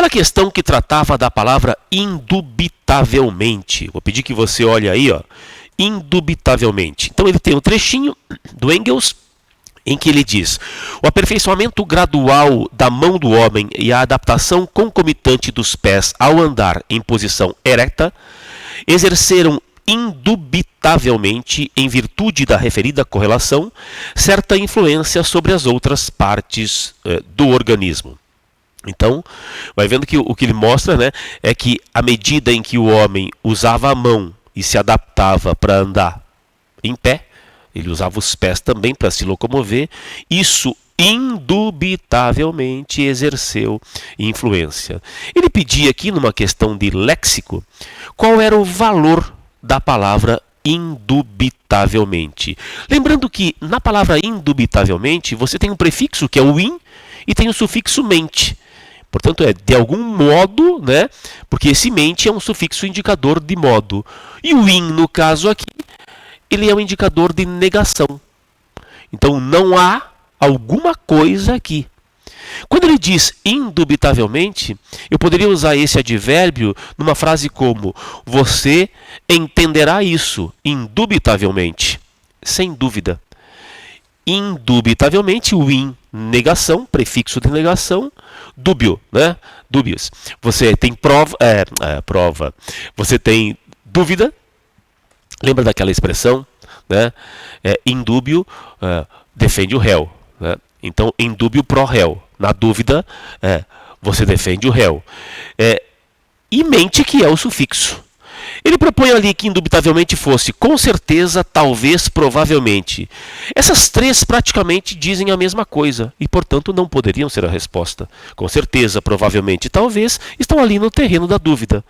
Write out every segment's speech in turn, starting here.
aquela questão que tratava da palavra indubitavelmente. Vou pedir que você olhe aí, ó, indubitavelmente. Então ele tem um trechinho do Engels em que ele diz: o aperfeiçoamento gradual da mão do homem e a adaptação concomitante dos pés ao andar em posição erecta exerceram indubitavelmente, em virtude da referida correlação, certa influência sobre as outras partes do organismo. Então, vai vendo que o que ele mostra, né, é que à medida em que o homem usava a mão e se adaptava para andar em pé, ele usava os pés também para se locomover, isso indubitavelmente exerceu influência. Ele pedia aqui, numa questão de léxico, qual era o valor da palavra indubitavelmente. Lembrando que na palavra indubitavelmente você tem um prefixo que é o in e tem o sufixo mente. Portanto, é de algum modo, né? Porque esse mente é um sufixo indicador de modo. E o in, no caso aqui, ele é um indicador de negação. Então, não há alguma coisa aqui. Quando ele diz indubitavelmente, eu poderia usar esse advérbio numa frase como: você entenderá isso indubitavelmente, sem dúvida. Indubitavelmente, o in, negação, prefixo de negação, dúbio, né? Dúbios. Você tem prova, você tem dúvida. Lembra daquela expressão, né? Indúbio defende o réu, né? Então, indúbio pro réu. Na dúvida, você defende o réu. E mente, que é o sufixo. Ele propõe ali que indubitavelmente fosse com certeza, talvez, provavelmente. Essas três praticamente dizem a mesma coisa e, portanto, não poderiam ser a resposta. Com certeza, provavelmente, talvez estão ali no terreno da dúvida.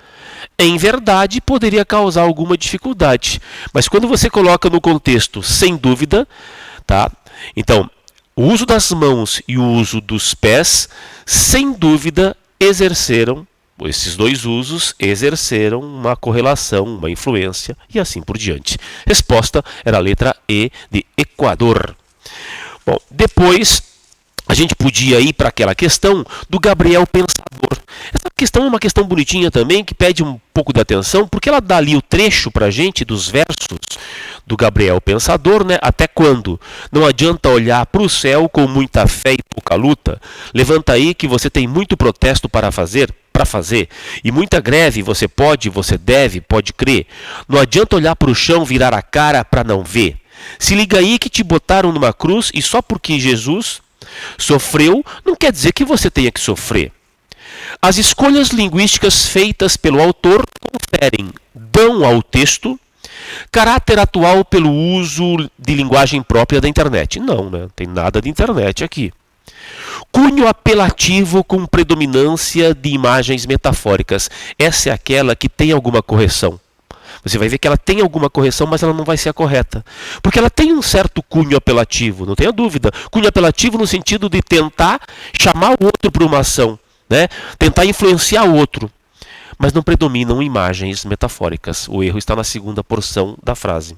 Em verdade, poderia causar alguma dificuldade, mas quando você coloca no contexto sem dúvida, tá? Então, o uso das mãos e o uso dos pés, sem dúvida, esses dois usos exerceram uma correlação, uma influência e assim por diante. Resposta era a letra E de Equador. Bom, depois a gente podia ir para aquela questão do Gabriel Pensador. Essa questão é uma questão bonitinha também, que pede um pouco de atenção, porque ela dá ali o trecho para a gente dos versos do Gabriel Pensador, né? Até quando? Não adianta olhar para o céu com muita fé e pouca luta. Levanta aí que você tem muito protesto para fazer, e muita greve você deve, pode crer. Não adianta olhar para o chão, virar a cara para não ver. Se liga aí que te botaram numa cruz e só porque Jesus sofreu, não quer dizer que você tenha que sofrer. As escolhas linguísticas feitas pelo autor dão ao texto caráter atual pelo uso de linguagem própria da internet. Não, né? Não tem nada de internet aqui. Cunho apelativo com predominância de imagens metafóricas. Essa é aquela que tem alguma correção. Você vai ver que ela tem alguma correção, mas ela não vai ser a correta. Porque ela tem um certo cunho apelativo, não tenha dúvida. Cunho apelativo no sentido de tentar chamar o outro para uma ação, né? Tentar influenciar o outro. Mas não predominam imagens metafóricas. O erro está na segunda porção da frase.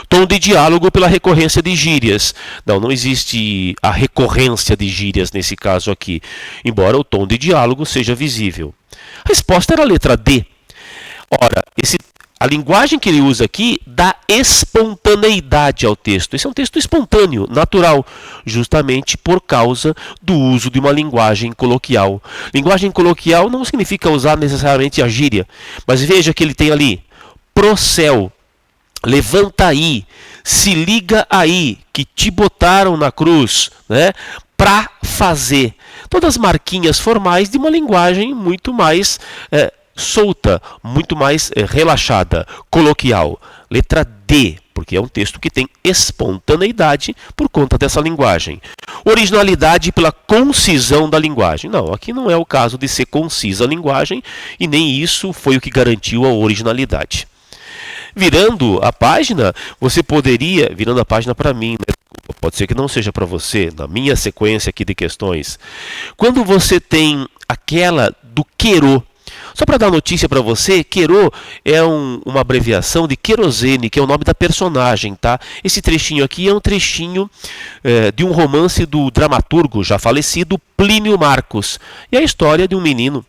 Tom de diálogo pela recorrência de gírias. Não existe a recorrência de gírias nesse caso aqui, embora o tom de diálogo seja visível. A resposta era a letra D. Ora, a linguagem que ele usa aqui dá espontaneidade ao texto. Esse é um texto espontâneo, natural, justamente por causa do uso de uma linguagem coloquial. Linguagem coloquial não significa usar necessariamente a gíria, mas veja que ele tem ali: procel, levanta aí, se liga aí, que te botaram na cruz, né? Pra fazer. Todas marquinhas formais de uma linguagem muito mais solta, muito mais relaxada, coloquial. Letra D, porque é um texto que tem espontaneidade por conta dessa linguagem. Originalidade pela concisão da linguagem. Não, aqui não é o caso de ser concisa a linguagem e nem isso foi o que garantiu a originalidade. Virando a página, você poderia... Virando a página para mim, né? Pode ser que não seja para você, na minha sequência aqui de questões. Quando você tem aquela do querô, só para dar notícia para você, querô é uma abreviação de querosene, que é o nome da personagem, tá? Esse trechinho aqui é um trechinho de um romance do dramaturgo já falecido Plínio Marcos. E é a história de um menino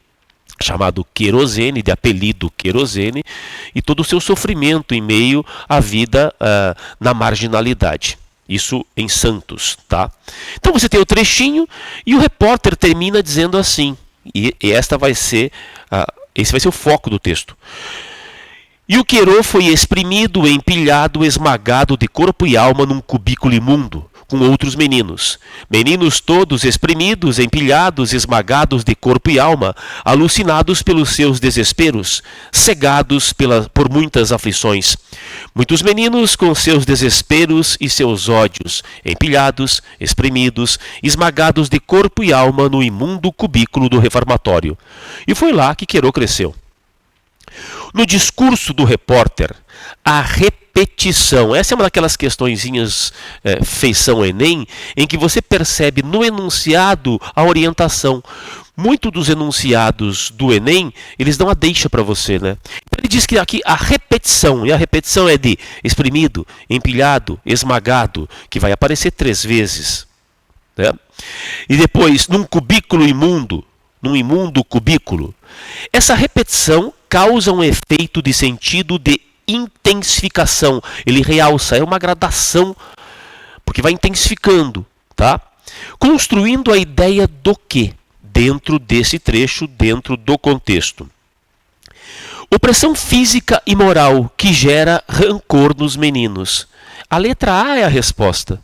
chamado querosene, de apelido querosene, e todo o seu sofrimento em meio à vida na marginalidade. Isso em Santos, tá? Então você tem o trechinho e o repórter termina dizendo assim, e esta vai ser, esse vai ser o foco do texto. E o Querô foi exprimido, empilhado, esmagado de corpo e alma num cubículo imundo, com outros meninos. Meninos todos exprimidos, empilhados, esmagados de corpo e alma, alucinados pelos seus desesperos, cegados por muitas aflições. Muitos meninos com seus desesperos e seus ódios, empilhados, exprimidos, esmagados de corpo e alma no imundo cubículo do reformatório. E foi lá que Querô cresceu. No discurso do repórter, a repetição, essa é uma daquelas questõezinhas feição Enem, em que você percebe no enunciado a orientação. Muito dos enunciados do Enem, eles dão a deixa para você, né? Então ele diz que aqui a repetição, e a repetição é de exprimido, empilhado, esmagado, que vai aparecer 3 vezes. Né? E depois, num cubículo imundo, num imundo cubículo. Essa repetição causa um efeito de sentido de intensificação. Ele realça, é uma gradação, porque vai intensificando, tá? Construindo a ideia do que dentro desse trecho, dentro do contexto. Opressão física e moral que gera rancor nos meninos. A letra A é a resposta.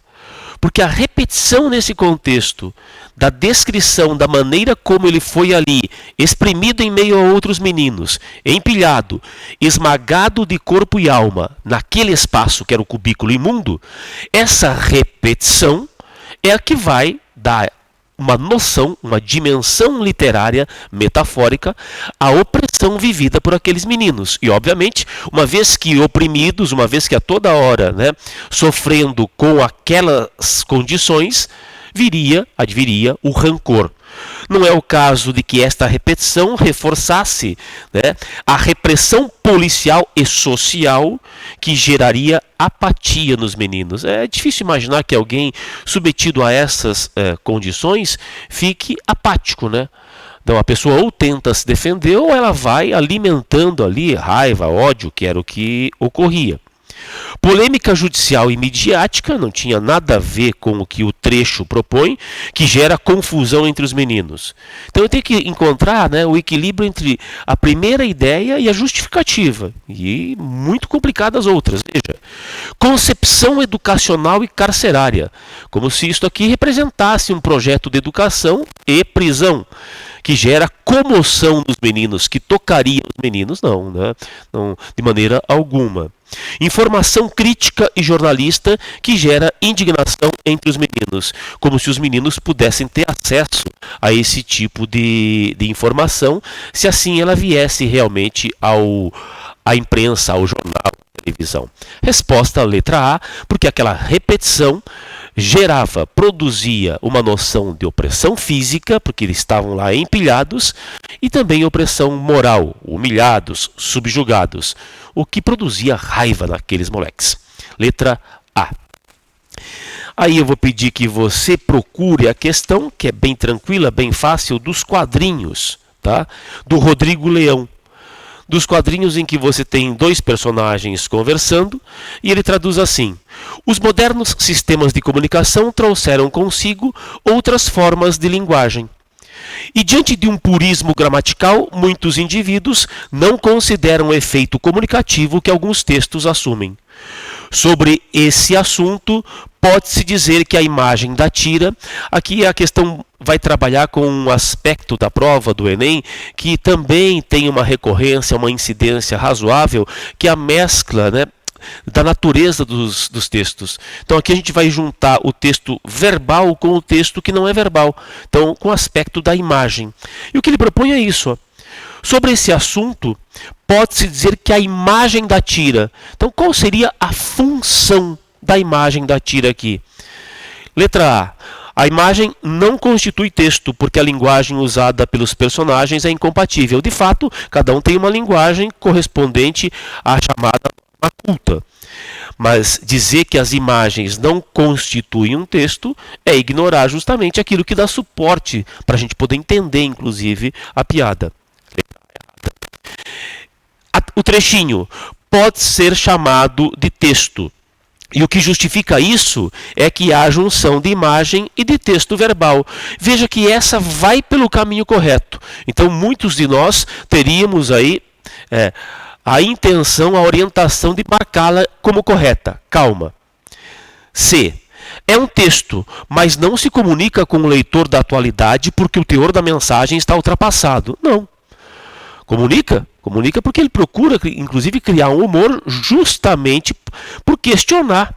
Porque a repetição nesse contexto da descrição da maneira como ele foi ali, exprimido em meio a outros meninos, empilhado, esmagado de corpo e alma, naquele espaço que era o cubículo imundo, essa repetição é a que vai dar uma noção, uma dimensão literária, metafórica, à opressão vivida por aqueles meninos. E, obviamente, uma vez que oprimidos, uma vez que a toda hora, né, sofrendo com aquelas condições, adviria o rancor. Não é o caso de que esta repetição reforçasse, né, a repressão policial e social que geraria apatia nos meninos. É difícil imaginar que alguém submetido a essas condições fique apático, né? Então a pessoa ou tenta se defender ou ela vai alimentando ali raiva, ódio, que era o que ocorria. Polêmica judicial e midiática não tinha nada a ver com o que o trecho propõe, que gera confusão entre os meninos. Então eu tenho que encontrar, né, o equilíbrio entre a primeira ideia e a justificativa. E muito complicadas outras. Veja, concepção educacional e carcerária, como se isto aqui representasse um projeto de educação e prisão, que gera comoção nos meninos, que tocaria os meninos, não, né? Não, de maneira alguma. Informação crítica e jornalista que gera indignação entre os meninos, como se os meninos pudessem ter acesso a esse tipo de informação, se assim ela viesse realmente à imprensa, ao jornal, à televisão. Resposta letra A, porque aquela repetição produzia uma noção de opressão física, porque eles estavam lá empilhados, e também opressão moral, humilhados, subjugados, o que produzia raiva naqueles moleques. Letra A. Aí eu vou pedir que você procure a questão, que é bem tranquila, bem fácil, dos quadrinhos, tá? Do Rodrigo Leão. Dos quadrinhos em que você tem 2 personagens conversando, e ele traduz assim: os modernos sistemas de comunicação trouxeram consigo outras formas de linguagem. E diante de um purismo gramatical, muitos indivíduos não consideram o efeito comunicativo que alguns textos assumem. Sobre esse assunto, pode-se dizer que a imagem da tira, aqui a questão vai trabalhar com um aspecto da prova do Enem, que também tem uma recorrência, uma incidência razoável, que é a mescla, né, da natureza dos textos. Então aqui a gente vai juntar o texto verbal com o texto que não é verbal, então com o aspecto da imagem. E o que ele propõe é isso, ó. Sobre esse assunto, pode-se dizer que a imagem da tira. Então qual seria a função da imagem da tira aqui? Letra A. A imagem não constitui texto, porque a linguagem usada pelos personagens é incompatível. De fato, cada um tem uma linguagem correspondente à chamada culta. Mas dizer que as imagens não constituem um texto é ignorar justamente aquilo que dá suporte para a gente poder entender, inclusive, a piada. O trechinho pode ser chamado de texto. E o que justifica isso é que há junção de imagem e de texto verbal. Veja que essa vai pelo caminho correto. Então, muitos de nós teríamos aí a intenção, a orientação de marcá-la como correta. Calma. C. É um texto, mas não se comunica com o leitor da atualidade porque o teor da mensagem está ultrapassado. Não. Comunica? Comunica porque ele procura, inclusive, criar um humor justamente por questionar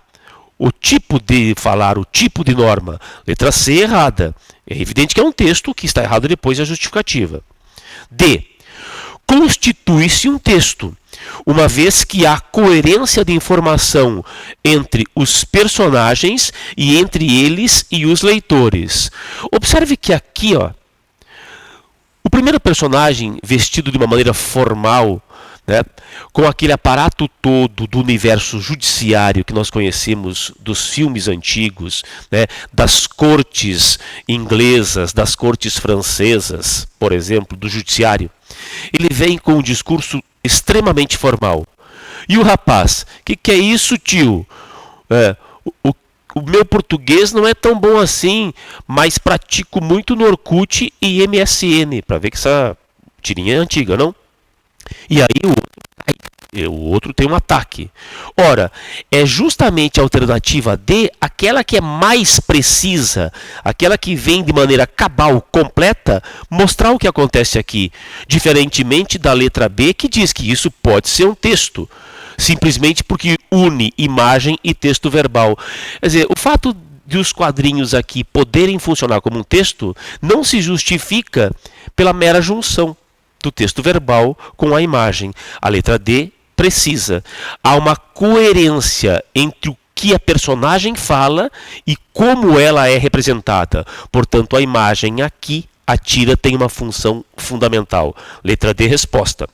o tipo de falar, o tipo de norma. Letra C, errada. É evidente que é um texto que está errado depois da justificativa. D. Constitui-se um texto, uma vez que há coerência de informação entre os personagens e entre eles e os leitores. Observe que aqui, o primeiro personagem vestido de uma maneira formal, né, com aquele aparato todo do universo judiciário que nós conhecemos dos filmes antigos, né, das cortes inglesas, das cortes francesas, por exemplo, do judiciário, ele vem com um discurso extremamente formal. E o rapaz, que é isso, tio? O meu português não é tão bom assim, mas pratico muito no Orkut e MSN, para ver que essa tirinha é antiga, não? E aí o outro tem um ataque. Ora, é justamente a alternativa D, aquela que é mais precisa, aquela que vem de maneira cabal, completa, mostrar o que acontece aqui, diferentemente da letra B, que diz que isso pode ser um texto, simplesmente porque une imagem e texto verbal. Quer dizer, o fato de os quadrinhos aqui poderem funcionar como um texto não se justifica pela mera junção do texto verbal com a imagem. A letra D precisa. Há uma coerência entre o que a personagem fala e como ela é representada. Portanto, a imagem aqui, a tira, tem uma função fundamental. Letra D, resposta.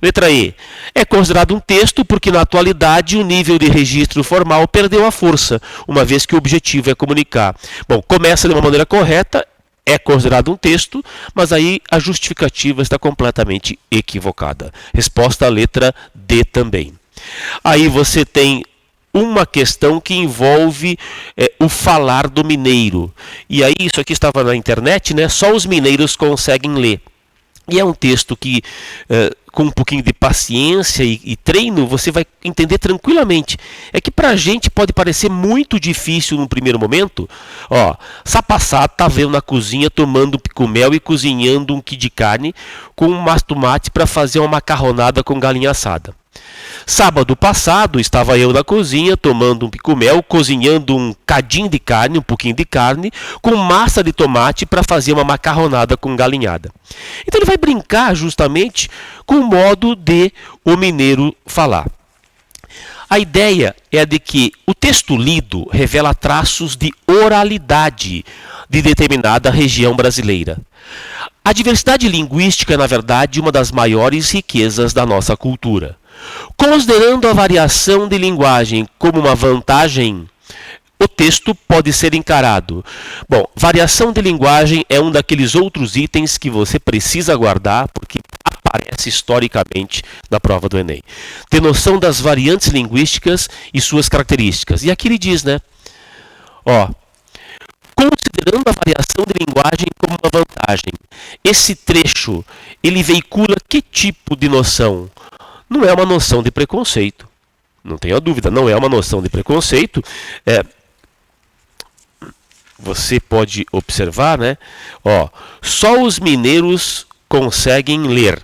Letra E. É considerado um texto porque, na atualidade, o nível de registro formal perdeu a força, uma vez que o objetivo é comunicar. Bom, começa de uma maneira correta, é considerado um texto, mas aí a justificativa está completamente equivocada. Resposta à letra D também. Aí você tem uma questão que envolve o falar do mineiro. E aí, isso aqui estava na internet, né? Só os mineiros conseguem ler. E é um texto que, com um pouquinho de paciência e treino, você vai entender tranquilamente. É que pra gente pode parecer muito difícil no primeiro momento. Sapassá tá vendo na cozinha tomando um picumel e cozinhando um quilo de carne com um mastomate para fazer uma macarronada com galinha assada. Sábado passado estava eu na cozinha tomando um picumel, cozinhando um cadinho de carne, um pouquinho de carne, com massa de tomate para fazer uma macarronada com galinhada. Então ele vai brincar justamente com o modo de o mineiro falar. A ideia é a de que o texto lido revela traços de oralidade de determinada região brasileira. A diversidade linguística é, na verdade, uma das maiores riquezas da nossa cultura. Considerando a variação de linguagem como uma vantagem, o texto pode ser encarado. Bom, variação de linguagem é um daqueles outros itens que você precisa guardar, porque aparece historicamente na prova do Enem. Ter noção das variantes linguísticas e suas características. E aqui ele diz, né? Considerando a variação de linguagem como uma vantagem, esse trecho, ele veicula que tipo de noção? Não é uma noção de preconceito. Não tenha dúvida, não é uma noção de preconceito. Você pode observar, né? Só os mineiros conseguem ler.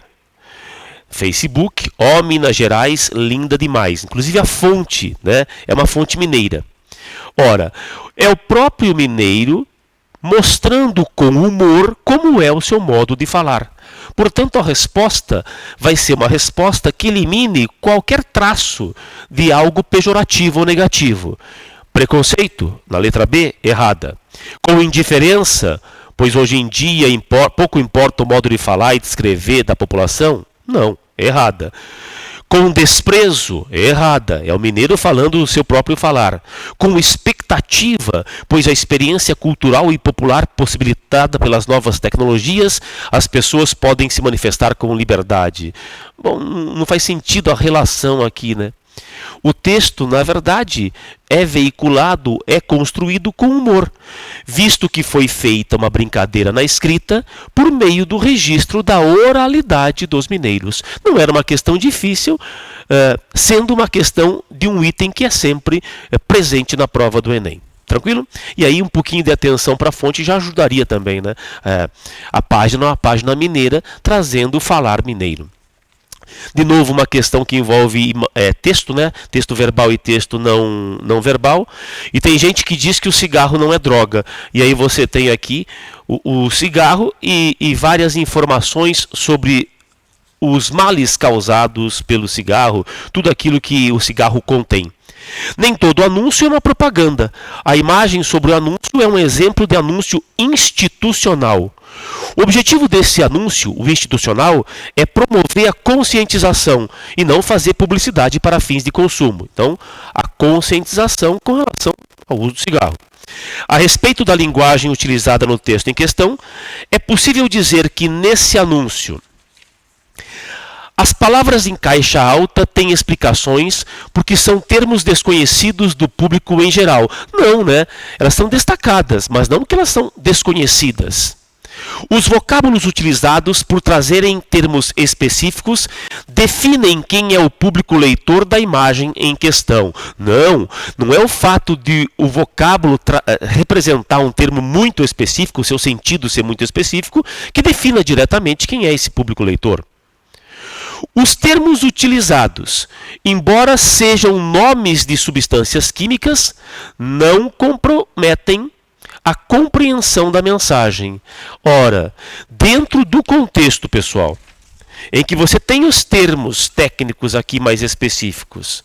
Facebook, Minas Gerais, linda demais. Inclusive a fonte, né? É uma fonte mineira. Ora, é o próprio mineiro mostrando com humor como é o seu modo de falar. Portanto, a resposta vai ser uma resposta que elimine qualquer traço de algo pejorativo ou negativo. Preconceito, na letra B, errada. Com indiferença, pois hoje em dia pouco importa o modo de falar e de escrever da população? Não, errada. Com desprezo, é errada, é o mineiro falando o seu próprio falar. Com expectativa, pois a experiência cultural e popular possibilitada pelas novas tecnologias, as pessoas podem se manifestar com liberdade. Bom, não faz sentido a relação aqui, né? O texto, na verdade, é veiculado, é construído com humor, visto que foi feita uma brincadeira na escrita por meio do registro da oralidade dos mineiros. Não era uma questão difícil, sendo uma questão de um item que é sempre presente na prova do Enem. Tranquilo? E aí um pouquinho de atenção para a fonte já ajudaria também, né? A página mineira, trazendo o falar mineiro. De novo, uma questão que envolve texto, né? Texto verbal e texto não verbal. E tem gente que diz que o cigarro não é droga. E aí você tem aqui o cigarro e várias informações sobre os males causados pelo cigarro, tudo aquilo que o cigarro contém. Nem todo anúncio é uma propaganda. A imagem sobre o anúncio é um exemplo de anúncio institucional. O objetivo desse anúncio, o institucional, é promover a conscientização e não fazer publicidade para fins de consumo. Então, a conscientização com relação ao uso do cigarro. A respeito da linguagem utilizada no texto em questão, é possível dizer que nesse anúncio as palavras em caixa alta têm explicações porque são termos desconhecidos do público em geral. Não, né? Elas são destacadas, mas não que elas são desconhecidas. Os vocábulos utilizados, por trazerem termos específicos, definem quem é o público leitor da imagem em questão. Não é o fato de o vocábulo representar um termo muito específico, o seu sentido ser muito específico, que defina diretamente quem é esse público leitor. Os termos utilizados, embora sejam nomes de substâncias químicas, não comprometem a compreensão da mensagem. Ora, dentro do contexto, pessoal, em que você tem os termos técnicos aqui mais específicos,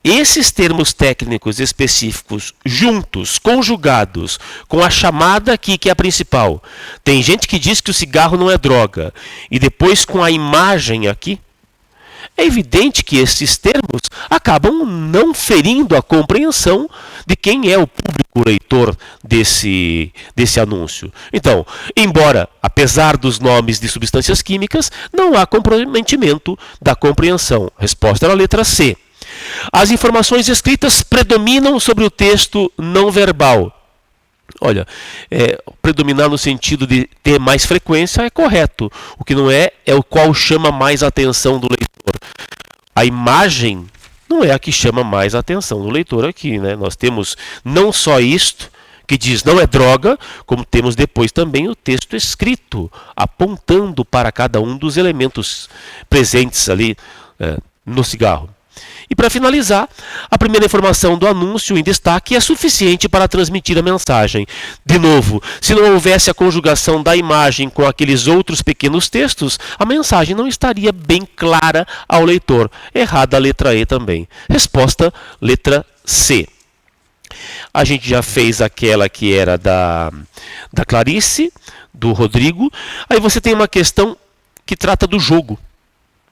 esses termos técnicos específicos juntos, conjugados, com a chamada aqui que é a principal. Tem gente que diz que o cigarro não é droga, e depois com a imagem aqui, é evidente que esses termos acabam não ferindo a compreensão de quem é o público leitor desse anúncio. Então, embora, apesar dos nomes de substâncias químicas, não há comprometimento da compreensão. Resposta era a letra C. As informações escritas predominam sobre o texto não verbal. Olha, predominar no sentido de ter mais frequência é correto. O que não é o qual chama mais a atenção do leitor. A imagem não é a que chama mais a atenção do leitor aqui, né? Nós temos não só isto, que diz não é droga, como temos depois também o texto escrito, apontando para cada um dos elementos presentes ali no cigarro. E para finalizar, a primeira informação do anúncio em destaque é suficiente para transmitir a mensagem. De novo, se não houvesse a conjugação da imagem com aqueles outros pequenos textos, a mensagem não estaria bem clara ao leitor. Errada a letra E também. Resposta, letra C. A gente já fez aquela que era da Clarice, do Rodrigo. Aí você tem uma questão que trata do jogo.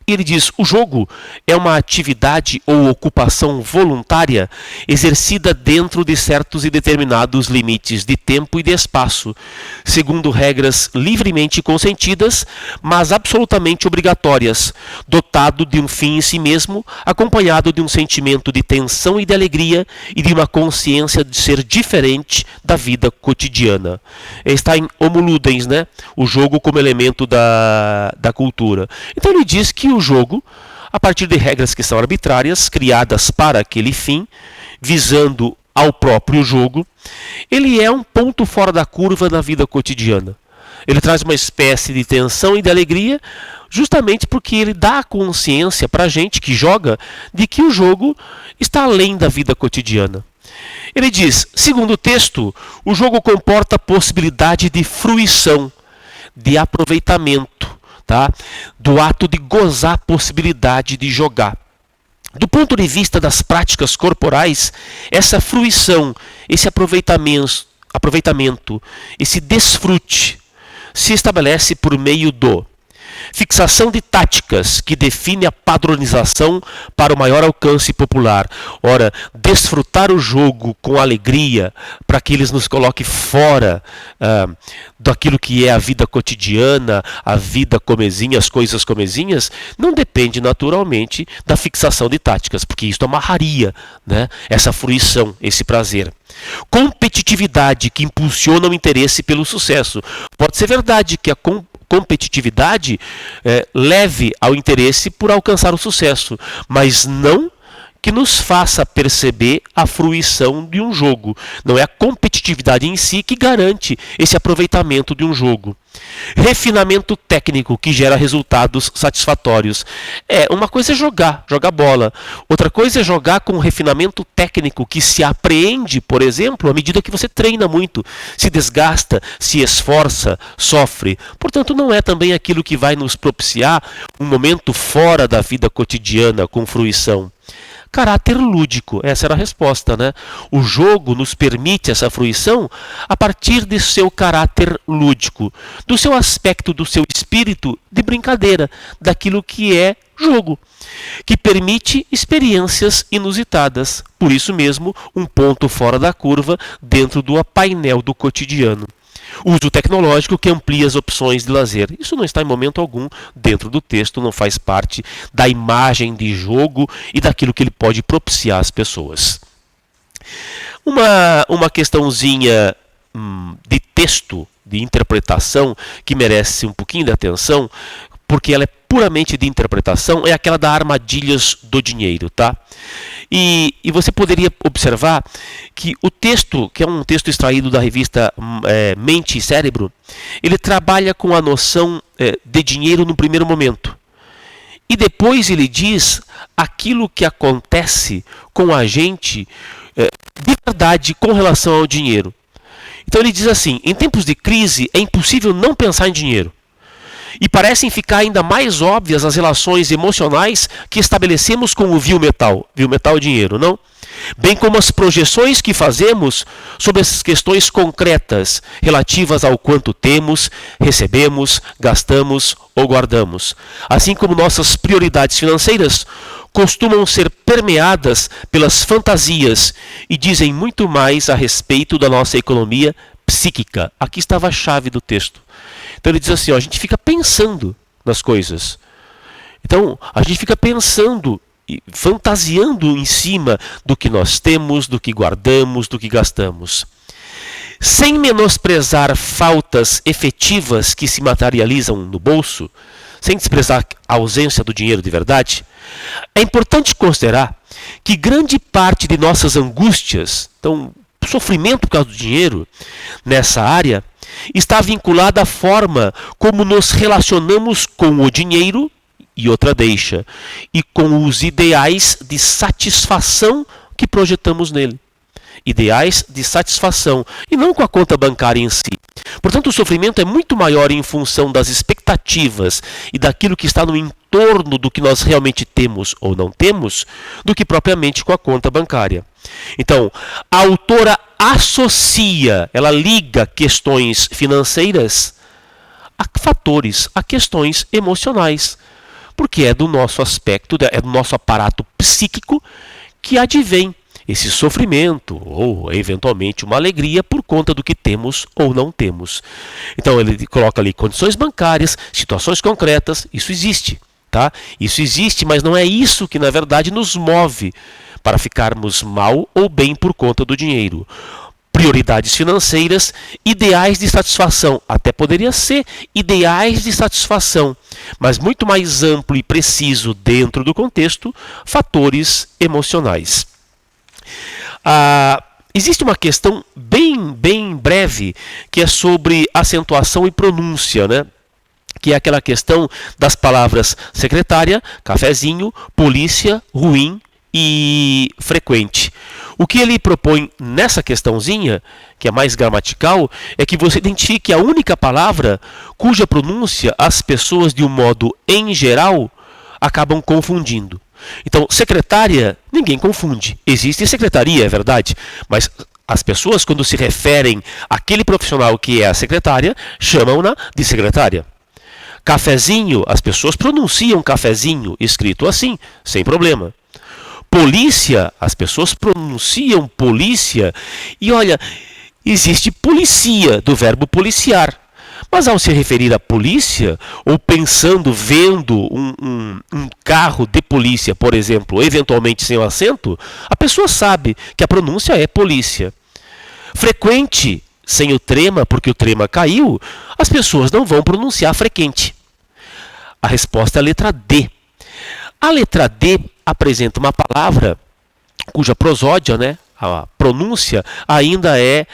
E ele diz, o jogo é uma atividade ou ocupação voluntária exercida dentro de certos e determinados limites de tempo e de espaço, segundo regras livremente consentidas, mas absolutamente obrigatórias, dotado de um fim em si mesmo, acompanhado de um sentimento de tensão e de alegria e de uma consciência de ser diferente da vida cotidiana. Está em Homo Ludens, né? O jogo como elemento da cultura. Então ele diz que o jogo, a partir de regras que são arbitrárias, criadas para aquele fim, visando ao próprio jogo, ele é um ponto fora da curva na vida cotidiana. Ele traz uma espécie de tensão e de alegria, justamente porque ele dá a consciência para a gente que joga de que o jogo está além da vida cotidiana. Ele diz, segundo o texto, o jogo comporta a possibilidade de fruição, de aproveitamento, tá? Do ato de gozar a possibilidade de jogar. Do ponto de vista das práticas corporais, essa fruição, esse aproveitamento, esse desfrute, se estabelece por meio do Fixação de táticas que define a padronização para o maior alcance popular. Ora, desfrutar o jogo com alegria para que eles nos coloquem fora daquilo que é a vida cotidiana, a vida comezinha, as coisas comezinhas, não depende naturalmente da fixação de táticas, porque isso amarraria, né, essa fruição, esse prazer. Competitividade que impulsiona o interesse pelo sucesso. Pode ser verdade que a competitividade leve ao interesse por alcançar o sucesso, mas não que nos faça perceber a fruição de um jogo. Não é a competitividade em si que garante esse aproveitamento de um jogo. Refinamento técnico que gera resultados satisfatórios. Uma coisa é jogar bola. Outra coisa é jogar com refinamento técnico que se apreende, por exemplo, à medida que você treina muito, se desgasta, se esforça, sofre. Portanto, não é também aquilo que vai nos propiciar um momento fora da vida cotidiana com fruição. Caráter lúdico, essa era a resposta, né? O jogo nos permite essa fruição a partir de seu caráter lúdico, do seu aspecto, do seu espírito de brincadeira, daquilo que é jogo, que permite experiências inusitadas. Por isso mesmo, um ponto fora da curva dentro do painel do cotidiano. Uso tecnológico que amplia as opções de lazer. Isso não está em momento algum dentro do texto, não faz parte da imagem de jogo e daquilo que ele pode propiciar às pessoas. Uma questãozinha de texto, de interpretação, que merece um pouquinho de atenção, porque ela é puramente de interpretação, é aquela da armadilhas do dinheiro, tá? E você poderia observar que o texto, que é um texto extraído da revista Mente e Cérebro, ele trabalha com a noção de dinheiro no primeiro momento. E depois ele diz aquilo que acontece com a gente de verdade com relação ao dinheiro. Então ele diz assim: em tempos de crise é impossível não pensar em dinheiro. E parecem ficar ainda mais óbvias as relações emocionais que estabelecemos com o vil metal dinheiro, não? Bem como as projeções que fazemos sobre as questões concretas relativas ao quanto temos, recebemos, gastamos ou guardamos. Assim como nossas prioridades financeiras costumam ser permeadas pelas fantasias e dizem muito mais a respeito da nossa economia psíquica. Aqui estava a chave do texto. Então ele diz assim, a gente fica pensando nas coisas. Então a gente fica pensando e fantasiando em cima do que nós temos, do que guardamos, do que gastamos. Sem menosprezar faltas efetivas que se materializam no bolso, sem desprezar a ausência do dinheiro de verdade, é importante considerar que grande parte de nossas angústias, então sofrimento por causa do dinheiro, nessa área, está vinculada à forma como nos relacionamos com o dinheiro, e outra deixa, e com os ideais de satisfação que projetamos nele. Ideais de satisfação, e não com a conta bancária em si. Portanto, o sofrimento é muito maior em função das expectativas e daquilo que está no entorno do que nós realmente temos ou não temos, do que propriamente com a conta bancária. Então, a autora associa, ela liga questões financeiras a fatores, a questões emocionais, porque é do nosso aspecto, é do nosso aparato psíquico que advém esse sofrimento ou eventualmente uma alegria por conta do que temos ou não temos. Então ele coloca ali condições bancárias, situações concretas, isso existe, tá? Isso existe, mas não é isso que na verdade nos move para ficarmos mal ou bem por conta do dinheiro. Prioridades financeiras, ideais de satisfação, até poderia ser ideais de satisfação, mas muito mais amplo e preciso dentro do contexto, fatores emocionais. Existe uma questão bem breve que é sobre acentuação e pronúncia, né? Que é aquela questão das palavras secretária, cafezinho, polícia, ruim e frequente. O que ele propõe nessa questãozinha, que é mais gramatical, é que você identifique a única palavra cuja pronúncia as pessoas, de um modo em geral, acabam confundindo. Então, secretária, ninguém confunde. Existe secretaria, é verdade, mas as pessoas, quando se referem àquele profissional que é a secretária, chamam-na de secretária. Cafezinho, as pessoas pronunciam cafezinho escrito assim, sem problema. Polícia, as pessoas pronunciam polícia. E olha, existe policia, do verbo policiar. Mas ao se referir à polícia, ou pensando, vendo um carro de polícia, por exemplo, eventualmente sem o acento, a pessoa sabe que a pronúncia é polícia. Frequente, sem o trema, porque o trema caiu, as pessoas não vão pronunciar frequente. A resposta é a letra D. A letra D apresenta uma palavra cuja prosódia, né, a pronúncia, ainda é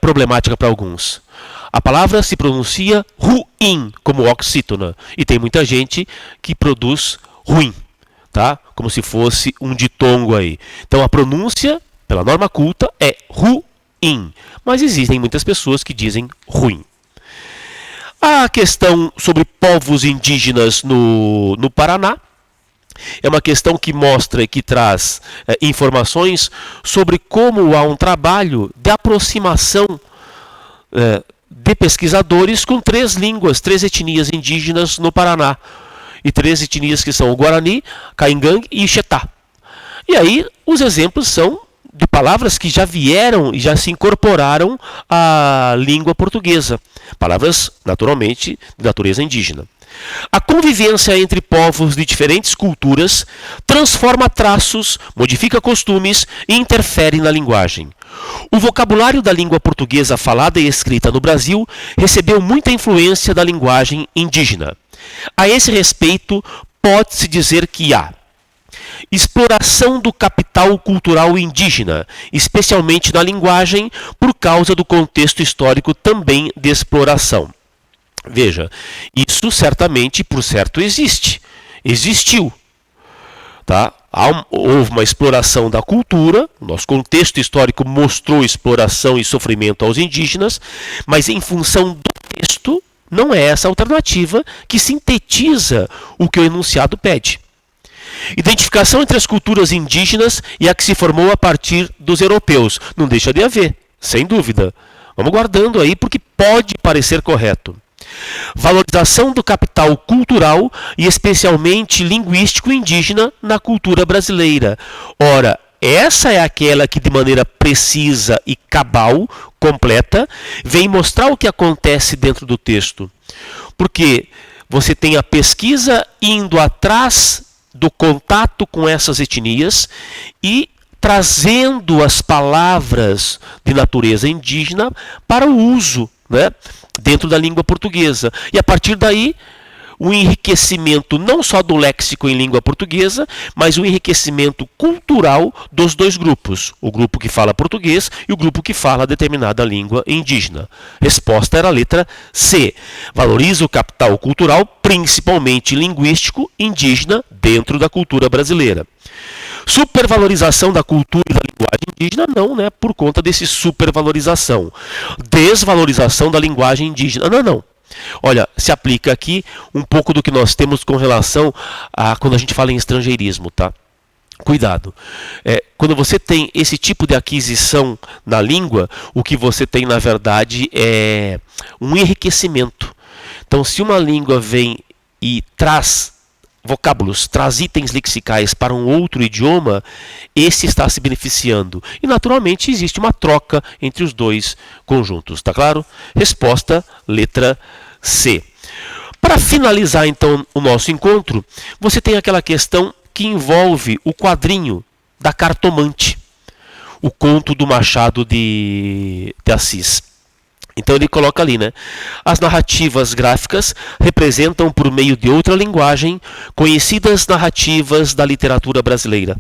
problemática para alguns. A palavra se pronuncia ruim, como oxítona, e tem muita gente que produz ruim, tá? Como se fosse um ditongo aí. Então a pronúncia, pela norma culta, é ruim, mas existem muitas pessoas que dizem ruim. A questão sobre povos indígenas no Paraná é uma questão que mostra e que traz informações sobre como há um trabalho de aproximação de pesquisadores com 3 línguas, 3 etnias indígenas no Paraná. E 3 etnias que são o Guarani, Caingangue e Ixetá. E aí os exemplos são de palavras que já vieram e já se incorporaram à língua portuguesa. Palavras, naturalmente, de natureza indígena. A convivência entre povos de diferentes culturas transforma traços, modifica costumes e interfere na linguagem. O vocabulário da língua portuguesa falada e escrita no Brasil recebeu muita influência da linguagem indígena. A esse respeito, pode-se dizer que há exploração do capital cultural indígena, especialmente na linguagem, por causa do contexto histórico também de exploração. Veja, isso certamente, por certo, existiu. Tá? Houve uma exploração da cultura, o nosso contexto histórico mostrou exploração e sofrimento aos indígenas, mas em função do texto, não é essa alternativa que sintetiza o que o enunciado pede. Identificação entre as culturas indígenas e a que se formou a partir dos europeus. Não deixa de haver, sem dúvida. Vamos guardando aí porque pode parecer correto. Valorização do capital cultural e especialmente linguístico indígena na cultura brasileira. Ora, essa é aquela que de maneira precisa e cabal, completa, vem mostrar o que acontece dentro do texto. Porque você tem a pesquisa indo atrás do contato com essas etnias e trazendo as palavras de natureza indígena para o uso, né, dentro da língua portuguesa. E a partir daí, o enriquecimento não só do léxico em língua portuguesa, mas o enriquecimento cultural dos dois grupos, o grupo que fala português e o grupo que fala determinada língua indígena. Resposta era a letra C. Valoriza o capital cultural, principalmente linguístico, indígena, dentro da cultura brasileira. Supervalorização da cultura e da linguagem indígena, não, né? Por conta desse supervalorização. Desvalorização da linguagem indígena, não. Olha, se aplica aqui um pouco do que nós temos com relação a quando a gente fala em estrangeirismo, tá? Cuidado. Quando você tem esse tipo de aquisição na língua, o que você tem, na verdade, é um enriquecimento. Então, se uma língua vem e traz vocábulos, traz itens lexicais para um outro idioma, esse está se beneficiando. E, naturalmente, existe uma troca entre os dois conjuntos, tá claro? Resposta, letra C. Para finalizar, então, o nosso encontro, você tem aquela questão que envolve o quadrinho da Cartomante, o conto do Machado de Assis. Então ele coloca ali, né? As narrativas gráficas representam, por meio de outra linguagem, conhecidas narrativas da literatura brasileira.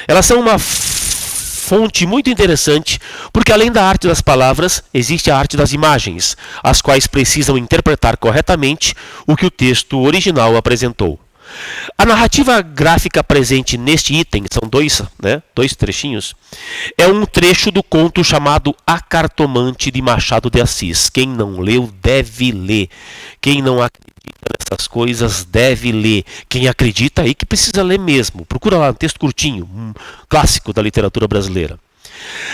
Elas são uma fonte muito interessante, porque além da arte das palavras, existe a arte das imagens, as quais precisam interpretar corretamente o que o texto original apresentou. A narrativa gráfica presente neste item, são dois trechinhos, é um trecho do conto chamado A Cartomante de Machado de Assis. Quem não leu deve ler. Quem não acredita nessas coisas deve ler. Quem acredita aí que precisa ler mesmo. Procura lá um texto curtinho, um clássico da literatura brasileira.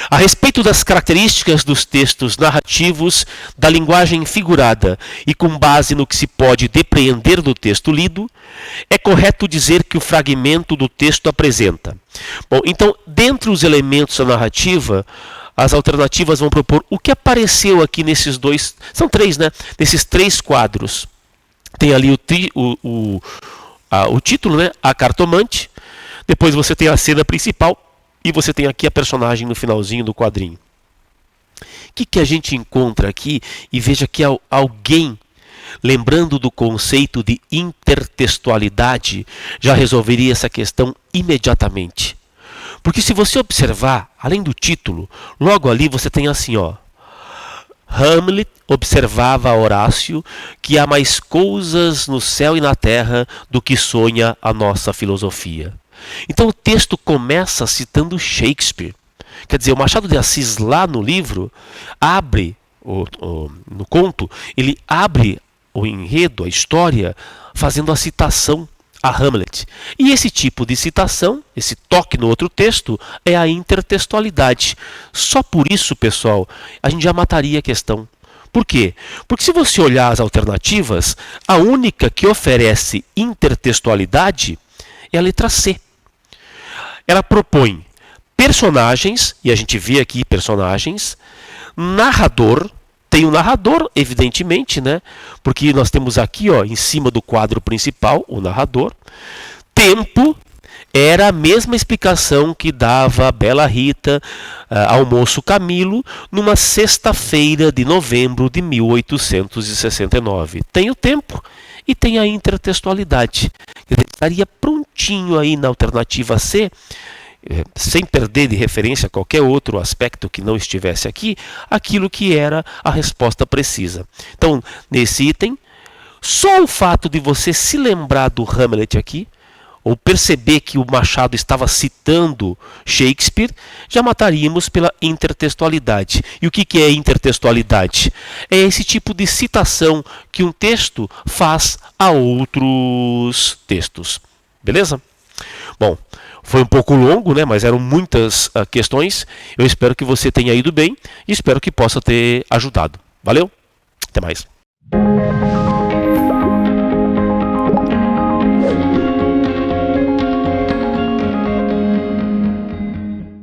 A respeito das características dos textos narrativos da linguagem figurada e com base no que se pode depreender do texto lido, é correto dizer que o fragmento do texto apresenta. Bom, então, dentre os elementos da narrativa, as alternativas vão propor o que apareceu aqui nesses dois, são três, né? Nesses três quadros. Tem ali o título, né? A cartomante. Depois você tem a cena principal e você tem aqui a personagem no finalzinho do quadrinho. O que a gente encontra aqui? E veja que alguém, lembrando do conceito de intertextualidade, já resolveria essa questão imediatamente. Porque se você observar, além do título, logo ali você tem assim, ó. Hamlet observava a Horácio que há mais coisas no céu e na terra do que sonha a nossa filosofia. Então o texto começa citando Shakespeare. Quer dizer, o Machado de Assis lá no livro abre, no conto, ele abre o enredo, a história, fazendo a citação a Hamlet. E esse tipo de citação, esse toque no outro texto, é a intertextualidade. Só por isso, pessoal, a gente já mataria a questão. Por quê? Porque se você olhar as alternativas, a única que oferece intertextualidade é a letra C. Ela propõe personagens, e a gente vê aqui personagens, narrador. Tem o narrador, evidentemente, né? Porque nós temos aqui, ó, em cima do quadro principal, o narrador. Tempo era a mesma explicação que dava a Bela Rita ao moço Camilo numa sexta-feira de novembro de 1869. Tem o tempo e tem a intertextualidade. Ele estaria prontinho aí na alternativa C, sem perder de referência qualquer outro aspecto que não estivesse aqui, aquilo que era a resposta precisa. Então, nesse item, só o fato de você se lembrar do Hamlet aqui, ou perceber que o Machado estava citando Shakespeare, já mataríamos pela intertextualidade. E o que é intertextualidade? É esse tipo de citação que um texto faz a outros textos. Beleza? Bom, foi um pouco longo, né, mas eram muitas questões. Eu espero que você tenha ido bem e espero que possa ter ajudado. Valeu? Até mais.